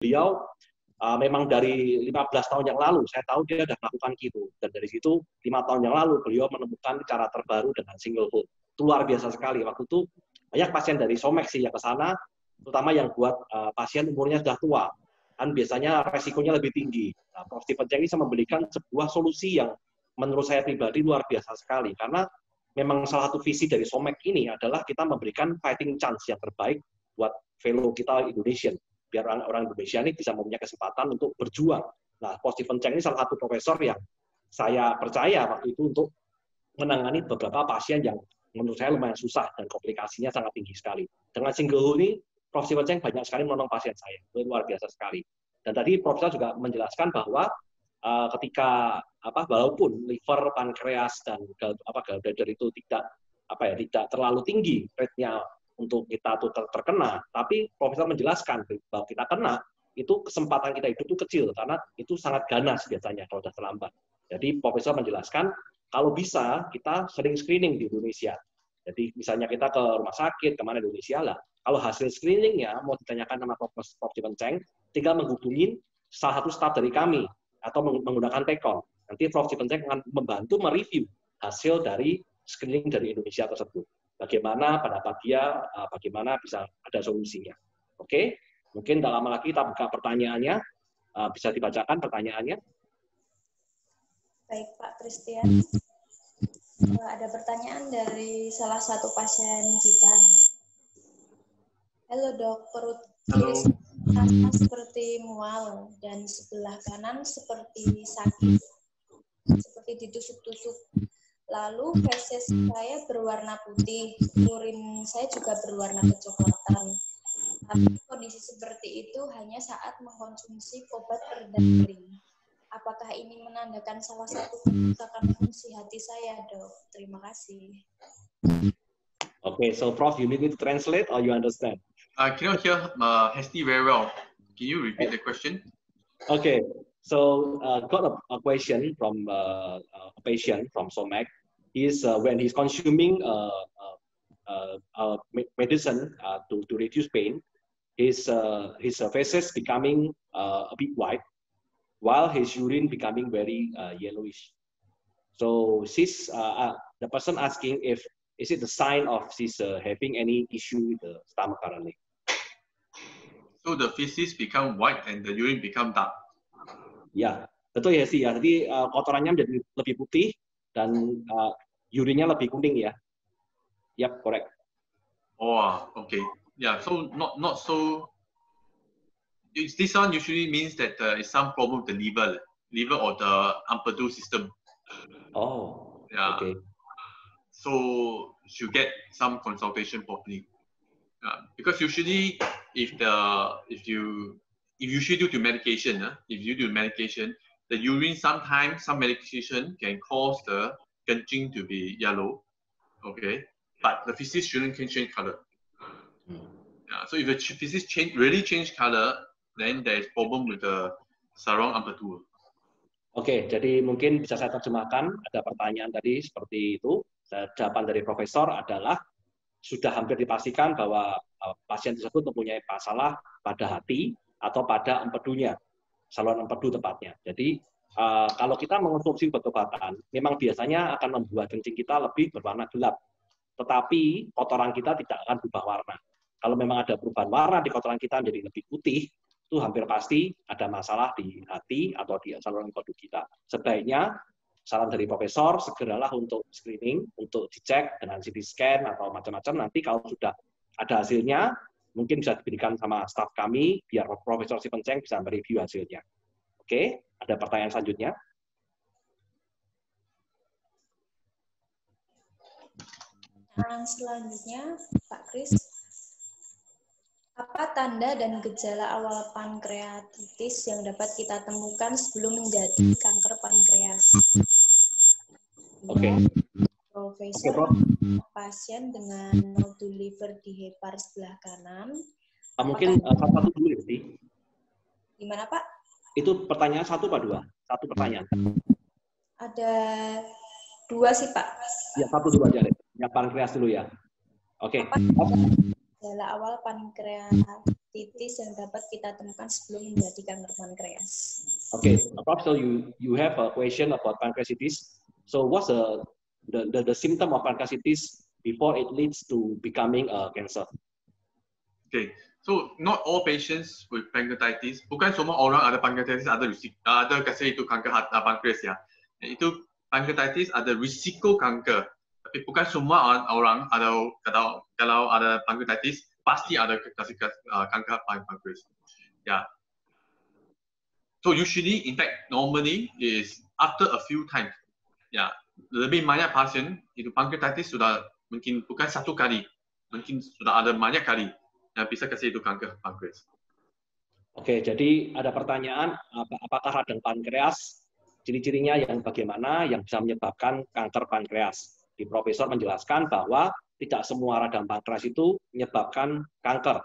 beliau memang dari 15 tahun yang lalu, saya tahu dia sudah melakukan gitu. Dan dari situ, 5 tahun yang lalu, beliau menemukan cara terbaru dengan single hole. Itu luar biasa sekali. Waktu itu, banyak pasien dari Somex sih yang ke sana, terutama yang buat pasien umurnya sudah tua. Kan biasanya resikonya lebih tinggi. Nah, Prof. Stephen Cheng bisa memberikan sebuah solusi yang menurut saya pribadi luar biasa sekali. Karena memang salah satu visi dari Somex ini adalah kita memberikan fighting chance yang terbaik buat fellow kita Indonesian. Biar orang Indonesia ini bisa mempunyai kesempatan untuk berjuang. Nah, Prof. Stephen Cheng ini salah satu profesor yang saya percaya waktu itu untuk menangani beberapa pasien yang menurut saya lumayan susah dan komplikasinya sangat tinggi sekali. Dengan single hole ini, Prof. Stephen Cheng banyak sekali menolong pasien saya. Itu luar biasa sekali. Dan tadi Profesor juga menjelaskan bahwa ketika walaupun liver, pankreas dan gallbladder itu tidak terlalu tinggi rate-nya untuk kita tuh terkena, tapi Profesor menjelaskan bahwa kita kena, itu kesempatan kita hidup itu kecil, karena itu sangat ganas biasanya kalau sudah terlambat. Jadi Profesor menjelaskan, kalau bisa kita sering screening di Indonesia. Jadi misalnya kita ke rumah sakit, kemana di Indonesia lah, kalau hasil screeningnya mau ditanyakan sama Prof. Stephen Cheng, tinggal menghubungi salah satu staf dari kami, atau menggunakan Tekon. Nanti Prof. Stephen Cheng akan membantu mereview hasil dari screening dari Indonesia tersebut. Bagaimana pendapat dia, bagaimana bisa ada solusinya. Oke, mungkin tak lama lagi kita buka pertanyaannya, bisa dibacakan pertanyaannya. Baik Pak Christian, ada pertanyaan dari salah satu pasien kita. Halo dok, perut kiri terasa seperti mual dan sebelah kanan seperti sakit, seperti ditusuk-tusuk. Lalu feses saya berwarna putih, urin saya juga berwarna kecoklatan. Tapi kondisi seperti itu hanya saat mengkonsumsi obat peredam nyeri. Apakah ini menandakan salah satu kerusakan fungsi hati saya, dok? Terima kasih. Okay, so Prof, you need me to translate or you understand? I cannot hear Hesti very well. Can you repeat the question? Okay, so got a question from a patient from Somex. Is when he's consuming medicine to reduce pain, his feces becoming a bit white, while his urine becoming very yellowish. So the person asking if is it the sign of this having any issue with the stomach currently? So the feces become white and the urine become dark. Ya, betul ya sih ya. Jadi kotorannya menjadi lebih putih dan urinnya lebih kuning ya. Yap, correct. Oh, okay. Yeah, so not so. This one usually means that there is some problem with the liver or the Ampadu system. Oh, yeah. Okay. So should get some consultation properly. Because usually, if you usually due to medication, if you do medication, the urine sometimes some medication can cause the gancing to be yellow, okay, but the feces shouldn't change color. So if the feces really change color, then there is problem with the sarong Ampadu. Oke, jadi mungkin bisa saya terjemahkan. Ada pertanyaan tadi seperti itu. Jawaban dari Profesor adalah sudah hampir dipastikan bahwa pasien tersebut mempunyai masalah pada hati atau pada empedunya, saluran empedu tepatnya. Jadi kalau kita mengonsumsi obat-obatan, memang biasanya akan membuat kencing kita lebih berwarna gelap. Tetapi kotoran kita tidak akan berubah warna. Kalau memang ada perubahan warna di kotoran kita menjadi lebih putih, itu hampir pasti ada masalah di hati atau di saluran empedu kita. Sebaiknya saran dari Profesor, segeralah untuk screening, untuk dicek dengan CT scan atau macam-macam. Nanti kalau sudah ada hasilnya, mungkin bisa diberikan sama staf kami, biar Profesor Stephen Cheng bisa mereview hasilnya. Oke, ada pertanyaan selanjutnya? Selanjutnya, Pak Kris, apa tanda dan gejala awal pankreatitis yang dapat kita temukan sebelum menjadi kanker pankreas? Oke. Profesor, pasien dengan nodul liver di hepar sebelah kanan. Mungkin satu dulu ya, Sti. Gimana, Pak? Itu pertanyaan satu Pak, dua? Satu pertanyaan. Ada dua sih, Pak. Ya, satu dulu aja deh. Ya, pankreas dulu ya. Oke. gejala awal pankreatitis yang dapat kita temukan sebelum menjadi kanker pankreas. Okay, Prof, so you have a question about pancreatitis. So what's the symptom of pancreatitis before it leads to becoming a cancer? Okay, so not all patients with pancreatitis, bukan semua orang ada pancreatitis ada kasi itu kanker pankreas ya. Itu pancreatitis ada risiko kanker. Tapi bukan semua orang kalau ada pancreatitis pasti ada kanker pankreas. Ya. So usually, in fact, normally is after a few times. Ya, lebih banyak pasien itu pancreatitis sudah mungkin bukan satu kali, mungkin sudah ada banyak kali yang bisa kasih itu kanker pankreas. Oke, jadi ada pertanyaan, apakah radang pankreas, ciri-cirinya yang bagaimana yang bisa menyebabkan kanker pankreas? Di Profesor menjelaskan bahwa tidak semua radang pankreas itu menyebabkan kanker.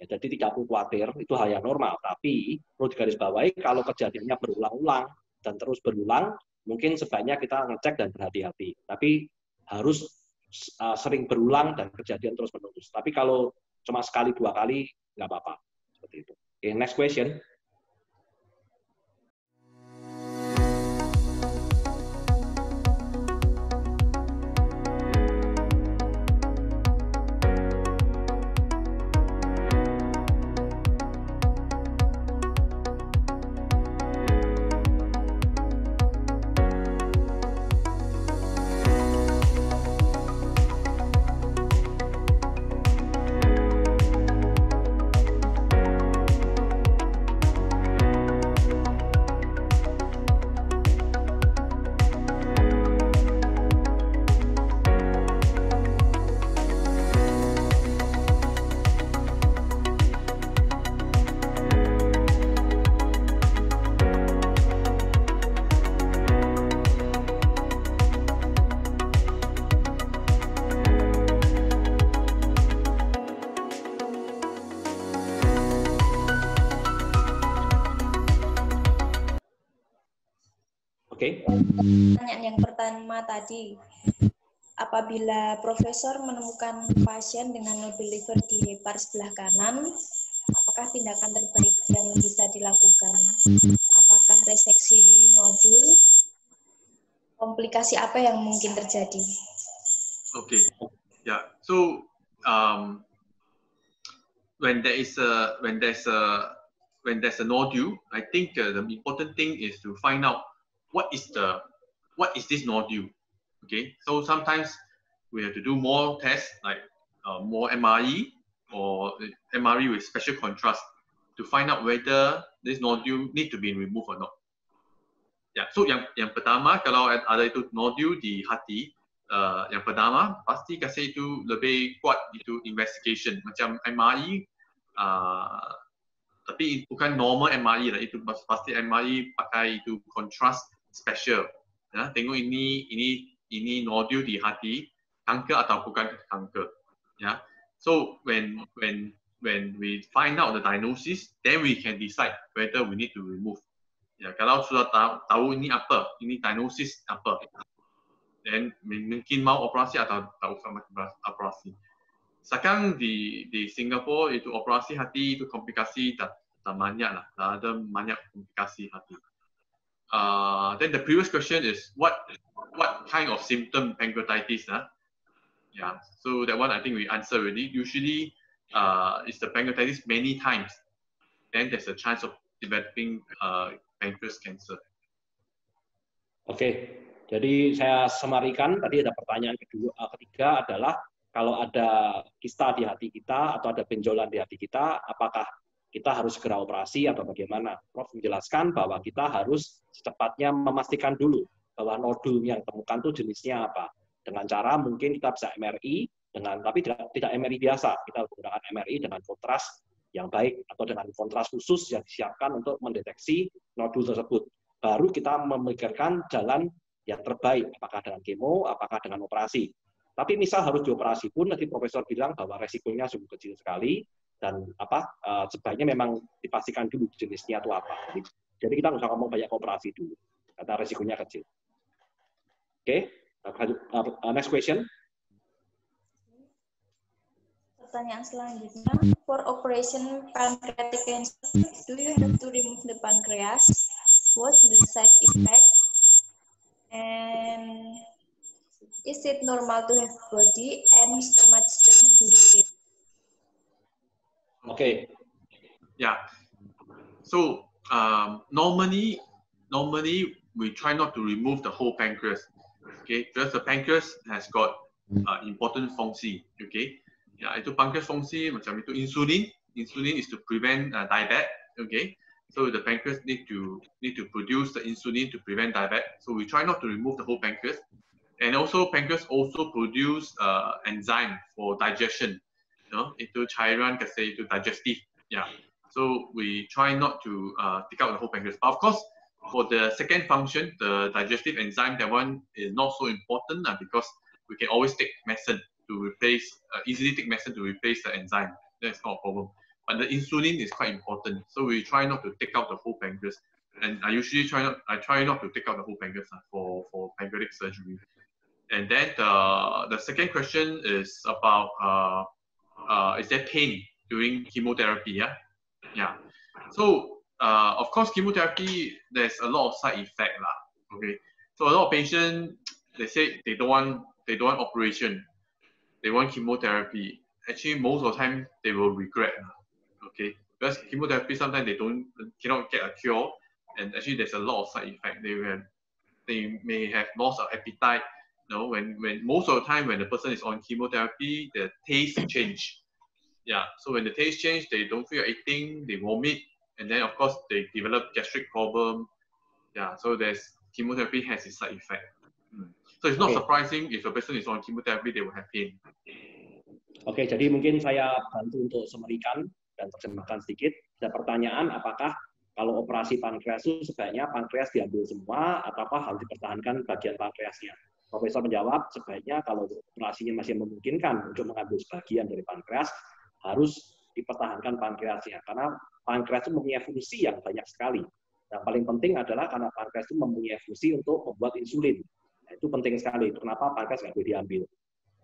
Ya, jadi tidak perlu khawatir, itu hal yang normal. Tapi perlu digarisbawahi kalau kejadiannya berulang-ulang dan terus berulang, mungkin sebaiknya kita ngecek dan berhati-hati. Tapi harus sering berulang dan kejadian terus-menerus. Tapi kalau cuma sekali dua kali nggak apa-apa. Seperti itu. Okay, next question. Oke. Pertanyaan yang pertama tadi, apabila Profesor menemukan pasien dengan nodul liver di hepar sebelah kanan, apakah tindakan terbaik yang bisa dilakukan? Apakah reseksi nodul? Komplikasi apa yang mungkin terjadi? Okay, yeah. So when there's a nodule, I think the important thing is to find out what is this nodule. Okay, so sometimes we have to do more tests like more MRE or MRE with special contrast to find out whether this nodule need to be removed or not. Ya, so yang pertama kalau ada itu nodule di hati, yang pertama pasti kasih itu lebih kuat itu investigation macam MRE, tapi bukan normal MRE lah, itu pasti MRE pakai itu contrast special. Ya, tengok ini nodule di hati, kanker atau bukan kanker. Ya, so when we find out the diagnosis, then we can decide whether we need to remove. Ya, kalau sudah tahu ini apa, ini diagnosis apa, dan mungkin mau operasi atau tak usah operasi. Sekarang di Singapura itu operasi hati itu komplikasi tak banyak lah, ada banyak komplikasi hati. Then the previous question is what kind of symptom pancreatitis? Yeah, so that one I think we answered already. Usually, it's the pancreatitis many times. Then there's a chance of developing pancreas cancer. Oke, jadi saya semarikan tadi ada pertanyaan ketiga adalah kalau ada kista di hati kita atau ada benjolan di hati kita, apakah kita harus segera operasi atau bagaimana? Prof menjelaskan bahwa kita harus secepatnya memastikan dulu bahwa nodul yang temukan itu jenisnya apa. Dengan cara mungkin kita bisa MRI tapi tidak MRI biasa, kita menggunakan MRI dengan kontras yang baik atau dengan kontras khusus yang disiapkan untuk mendeteksi nodul tersebut. Baru kita memikirkan jalan yang terbaik, apakah dengan kemo, apakah dengan operasi. Tapi misal harus dioperasi pun, nanti Profesor bilang bahwa resikonya sungguh kecil sekali, dan sebaiknya memang dipastikan dulu jenisnya itu apa. Jadi kita nggak usah ngomong banyak operasi dulu, karena resikonya kecil. Oke, next question. Pertanyaan selanjutnya, for operation pancreatic cancer, do you have to remove the pancreas? What's the side effect? And is it normal to have body and stomach stain during it? Okay. Yeah. So normally we try not to remove the whole pancreas. Okay, because the pancreas has got important fungsi. Okay. Ya, itu pancreas fungsi macam itu insulin. Insulin is to prevent diabetes. Okay, so the pancreas need to produce the insulin to prevent diabetes. So we try not to remove the whole pancreas, and also pancreas also produce enzyme for digestion. Itu cairan kasi itu digestive. Yeah, so we try not to take out the whole pancreas. But of course, for the second function, the digestive enzyme, that one is not so important because we can always take medicine to replace, easily take medicine to replace the enzyme. That's not a problem. But the insulin is quite important. So we try not to take out the whole pancreas. And I usually try not to take out the whole pancreas for pancreatic surgery. And then the second question is about is there pain during chemotherapy? Yeah. So of course, chemotherapy, there's a lot of side effect lah. Okay. So a lot of patients, they say they don't want operation. They want chemotherapy. Actually, most of the time they will regret. Okay, because chemotherapy sometimes cannot get a cure, and actually there's a lot of side effect. They may have lost of appetite. When most of the time when the person is on chemotherapy, the taste change. Yeah, so when the taste change, they don't feel eating, they vomit, and then of course they develop gastric problem. Yeah, so chemotherapy has its side effect. So it's not surprising if a person is on chemotherapy, they will have pain. Oke, jadi mungkin saya bantu untuk semerikan dan terjemahkan sedikit. Ada pertanyaan, apakah kalau operasi pankreas itu sebaiknya pankreas diambil semua, ataukah harus dipertahankan bagian pankreasnya? Profesor menjawab, sebaiknya kalau operasinya masih memungkinkan untuk mengambil sebagian dari pankreas, harus dipertahankan pankreasnya. Karena pankreas itu mempunyai fungsi yang banyak sekali. Yang paling penting adalah karena pankreas itu mempunyai fungsi untuk membuat insulin. Nah, itu penting sekali. Kenapa pankreas nggak boleh diambil?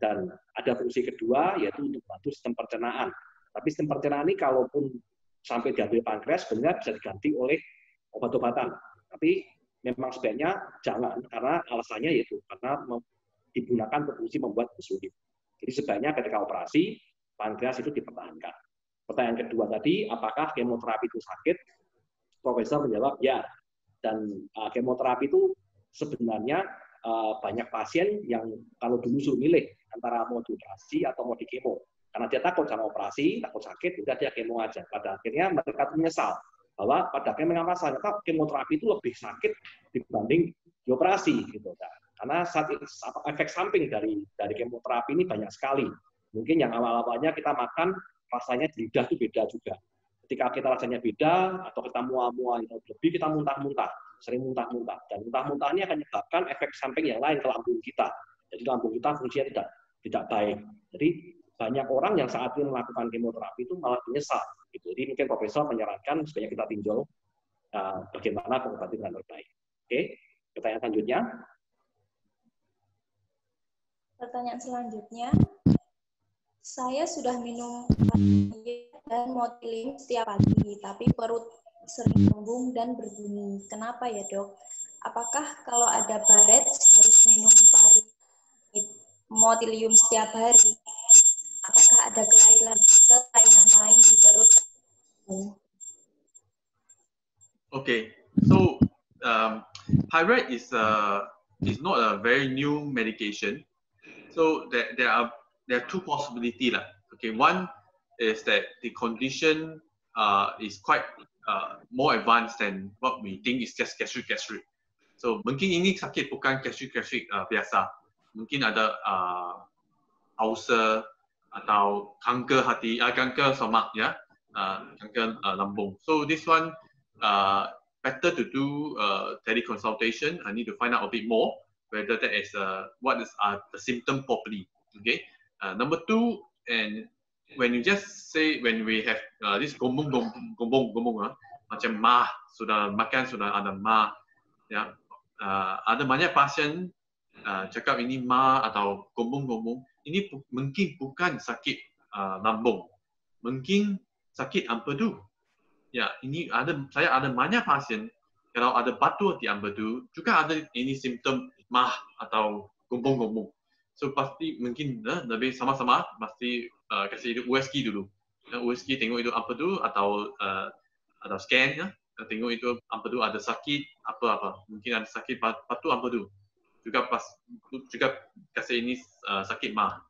Dan ada fungsi kedua, yaitu untuk membantu sistem pencernaan. Tapi sistem pencernaan ini kalaupun sampai diambil pankreas, sebenarnya bisa diganti oleh obat-obatan. Tapi memang sebaiknya jangan, karena alasannya yaitu karena digunakan untuk fungsi membuat insulin. Jadi sebaiknya ketika operasi, pankreas itu dipertahankan. Pertanyaan kedua tadi, apakah kemoterapi itu sakit? Profesor menjawab, ya. Dan kemoterapi itu sebenarnya banyak pasien yang kalau dulu suruh milih antara mau dioperasi atau mau dikemo. Karena dia takut sama operasi, takut sakit, udah dia kemo aja. Pada akhirnya mereka menyesal bahwa pada akhirnya mengapa ternyata kemoterapi itu lebih sakit dibanding dioperasi gitu. Karena efek samping dari kemoterapi ini banyak sekali. Mungkin yang awal-awalnya kita makan rasanya di lidah itu beda juga. Ketika kita rasanya beda atau kita mual-mual lebih, kita muntah-muntah, sering muntah-muntah. Dan muntah-muntah ini akan menyebabkan efek samping yang lain ke lambung kita. Jadi lambung kita fungsinya tidak baik. Jadi banyak orang yang saat ini melakukan kemoterapi itu malah menyesal. Jadi mungkin profesor menyarankan supaya kita tinjau bagaimana pengobatan dengan terbaik. Oke, pertanyaan selanjutnya. Pertanyaan selanjutnya, saya sudah minum dan motilin setiap pagi, tapi perut sering kembung dan berbunyi. Kenapa ya dok? Apakah kalau ada baret harus minum motilium setiap hari? Apakah ada kelainan lain di perut? Okay, so pyrite is not a very new medication. So there are two possibilities lah. Okay, one is that the condition is quite more advanced than what we think is just gastric. So mungkin ini sakit bukan gastric biasa. Mungkin ada ulcer atau kanker hati, kanker stomach ya, kanker lambung. So this one better to do teleconsultation. I need to find out a bit more whether that is what is the symptom properly. Okay. Number two, and when you just say when we have this gombong, macam mah, sudah makan sudah ada mah, ya, ada banyak pasien cakap ini mah atau gombong, ini mungkin bukan sakit lambung, mungkin sakit empedu. Ya, saya ada banyak pasien kalau ada batu di empedu juga ada ini simptom mah atau gombong-gombong. So pasti mungkin lebih sama-sama pasti kasih itu USG dulu. USG tengok itu empedu atau scan ya. Tengok itu empedu ada sakit apa-apa. Mungkin ada sakit batu empedu. Juga kasih ini sakit mah.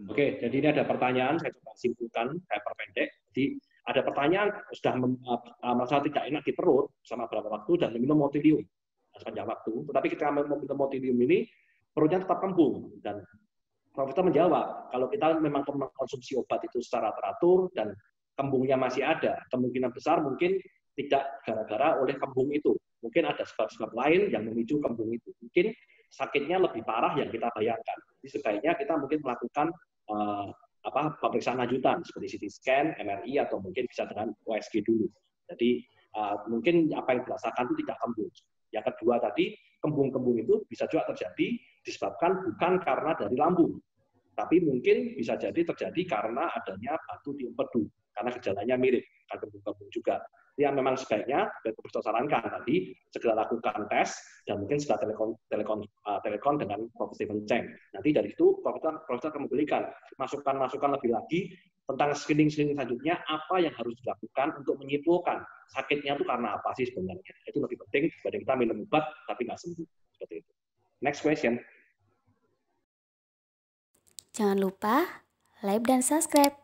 Oke, jadi ini ada pertanyaan, saya coba simpulkan, saya perpendek. Jadi ada pertanyaan, sudah merasa tidak enak di perut sama beberapa waktu dan meminum motilium sepanjang waktu. Tetapi ketika meminum motilium ini, perutnya tetap kembung. Dan Profesor menjawab, kalau kita memang mengkonsumsi obat itu secara teratur dan kembungnya masih ada, kemungkinan besar mungkin tidak gara-gara oleh kembung itu. Mungkin ada sebab-sebab lain yang memicu kembung itu. Mungkin sakitnya lebih parah yang kita bayangkan. Jadi sebaiknya kita mungkin melakukan pemeriksaan lanjutan seperti CT scan, MRI, atau mungkin bisa dengan USG dulu. Jadi mungkin apa yang dirasakan itu tidak kembung. Yang kedua tadi, kembung-kembung itu bisa juga terjadi disebabkan bukan karena dari lambung, tapi mungkin bisa jadi terjadi karena adanya batu di empedu, karena gejalanya mirip, kan kembung-kembung juga. Ya memang sebaiknya, Profesor sarankan tadi, segera lakukan tes, dan mungkin segera telepon dengan Prof. Stephen Cheng. Nanti dari itu, Profesor akan memberikan masukan-masukan lebih lagi tentang screening selanjutnya, apa yang harus dilakukan untuk menyimpulkan sakitnya itu karena apa sih sebenarnya. Itu lebih penting dibanding kita minum obat, tapi nggak sembuh. Seperti itu. Next question. Jangan lupa like dan subscribe.